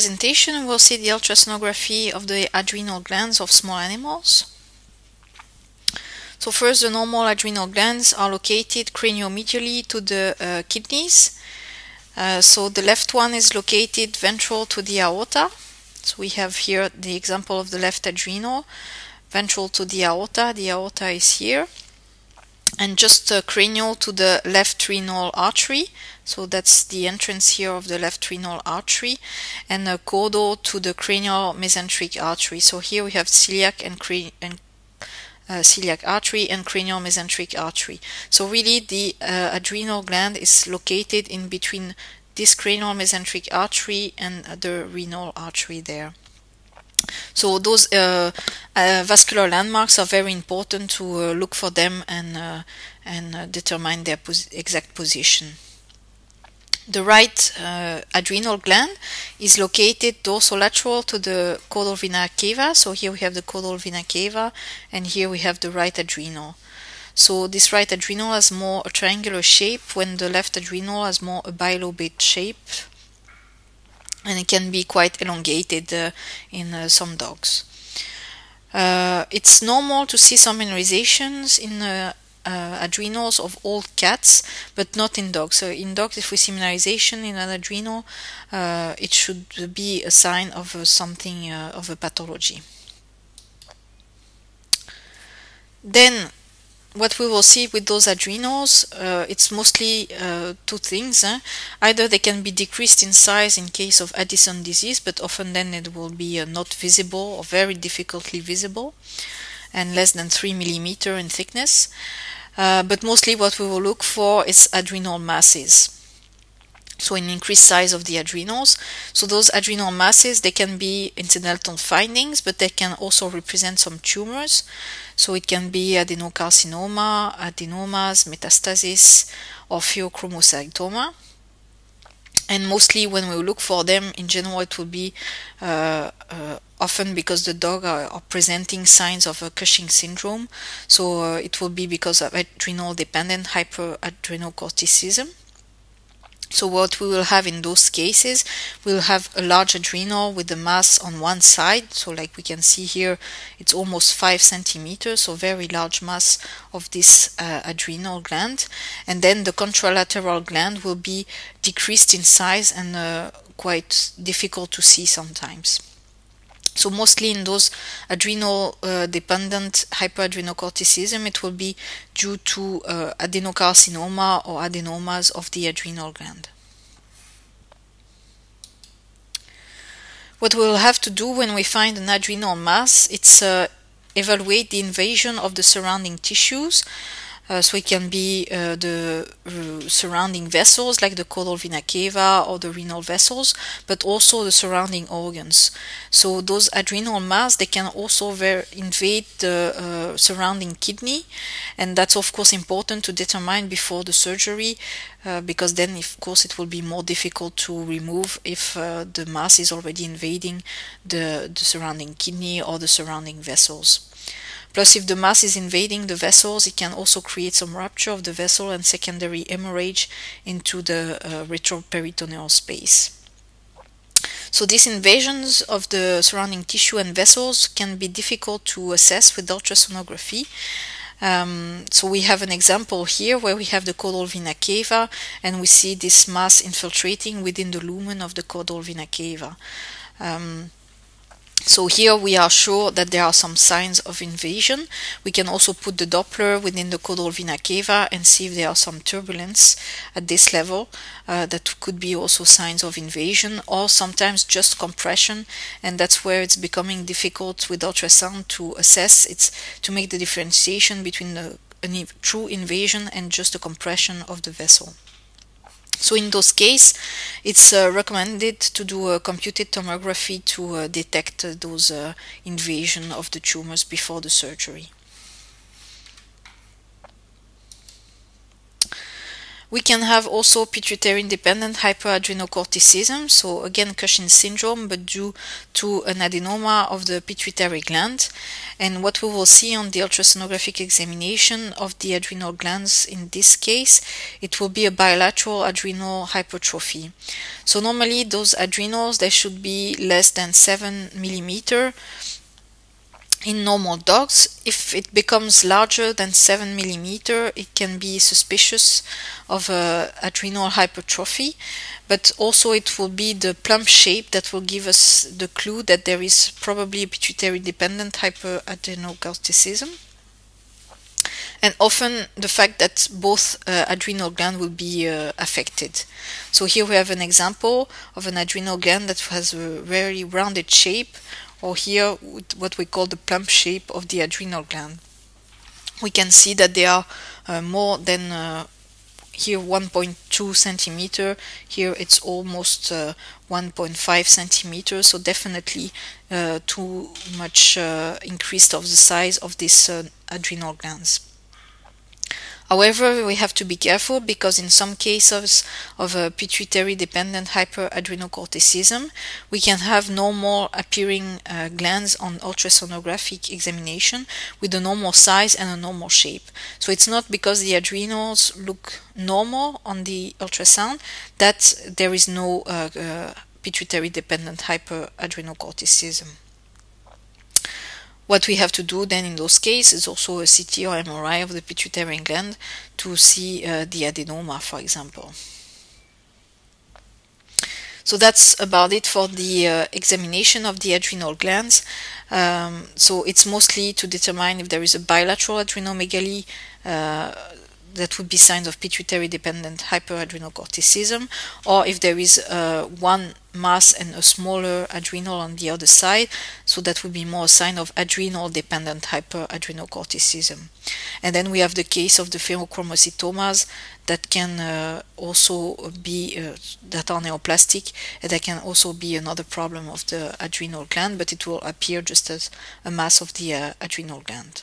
presentation, we'll see the ultrasonography of the adrenal glands of small animals. So first, the normal adrenal glands are located craniomedially to the kidneys. So the left one is located ventral to the aorta. So we have here the example of the left adrenal, ventral to the aorta is here, and just cranial to the left renal artery. So that's the entrance here of the left renal artery, and caudal to the cranial mesenteric artery. So here we have celiac and celiac artery and cranial mesenteric artery. So really the adrenal gland is located in between this cranial mesenteric artery and the renal artery there. So those vascular landmarks are very important to look for them and determine their exact position. The right adrenal gland is located dorsolateral to the caudal vena cava. So here we have the caudal vena cava, and here we have the right adrenal. So this right adrenal has more a triangular shape, when the left adrenal has more a bilobate shape, and it can be quite elongated in some dogs. It's normal to see some mineralizations in adrenals of all cats, but not in dogs. So in dogs, if we see mineralization in an adrenal, it should be a sign of something of a pathology. Then what we will see with those adrenals, it's mostly two things. Either they can be decreased in size in case of Addison disease, but often then it will be not visible or very difficultly visible, and less than 3 millimeters in thickness. But mostly what we will look for is adrenal masses. So an increased size of the adrenals. So those adrenal masses, they can be incidental findings, but they can also represent some tumors. So it can be adenocarcinoma, adenomas, metastasis, or pheochromocytoma. And mostly when we look for them, in general, it will be often because the dog are presenting signs of a Cushing syndrome. So it will be because of adrenal-dependent hyperadrenocorticism. So what we will have in those cases, we'll have a large adrenal with the mass on one side. So like we can see here, it's almost 5 centimeters, so very large mass of this adrenal gland. And then the contralateral gland will be decreased in size and quite difficult to see sometimes. So mostly in those adrenal dependent hyperadrenocorticism, it will be due to adenocarcinoma or adenomas of the adrenal gland. What we'll have to do when we find an adrenal mass, it's evaluate the invasion of the surrounding tissues. So it can be the surrounding vessels like the caudal vena cava or the renal vessels, but also the surrounding organs. So those adrenal mass, they can also invade the surrounding kidney, and that's of course important to determine before the surgery, because then of course it will be more difficult to remove if the mass is already invading the surrounding kidney or the surrounding vessels. Plus, if the mass is invading the vessels, it can also create some rupture of the vessel and secondary hemorrhage into the retroperitoneal space. So these invasions of the surrounding tissue and vessels can be difficult to assess with ultrasonography. So we have an example here where we have the caudal vena cava, and we see this mass infiltrating within the lumen of the caudal vena cava. So here we are sure that there are some signs of invasion. We can also put the Doppler within the caudal vena cava and see if there are some turbulence at this level. That could be also signs of invasion, or sometimes just compression, and that's where it's becoming difficult with ultrasound to assess. It's to make the differentiation between a true invasion and just a compression of the vessel. So in those cases, it's recommended to do a computed tomography to detect those invasion of the tumors before the surgery. We can have also pituitary-independent hyperadrenocorticism, so again Cushing's syndrome, but due to an adenoma of the pituitary gland. And what we will see on the ultrasonographic examination of the adrenal glands in this case, it will be a bilateral adrenal hypertrophy. So normally those adrenals, they should be less than 7 millimeter in normal dogs. If it becomes larger than 7 millimeter, it can be suspicious of adrenal hypertrophy, but also it will be the plump shape that will give us the clue that there is probably a pituitary-dependent hyperadrenocorticism. And often the fact that both adrenal gland will be affected. So here we have an example of an adrenal gland that has a very rounded shape, or here what we call the plump shape of the adrenal gland. We can see that they are more than here 1.2 centimeter, here it's almost 1.5 centimeters, so definitely too much increased of the size of these adrenal glands. However, we have to be careful because in some cases of pituitary-dependent hyperadrenocorticism, we can have normal appearing glands on ultrasonographic examination with a normal size and a normal shape. So it's not because the adrenals look normal on the ultrasound that there is no pituitary-dependent hyperadrenocorticism. What we have to do then in those cases is also a CT or MRI of the pituitary gland to see the adenoma, for example. So that's about it for the examination of the adrenal glands. So it's mostly to determine if there is a bilateral adrenomegaly, that would be signs of pituitary-dependent hyperadrenocorticism, or if there is one mass and a smaller adrenal on the other side, so that would be more a sign of adrenal-dependent hyperadrenocorticism. And then we have the case of the pheochromocytomas that can also be, that are neoplastic, and that can also be another problem of the adrenal gland, but it will appear just as a mass of the adrenal gland.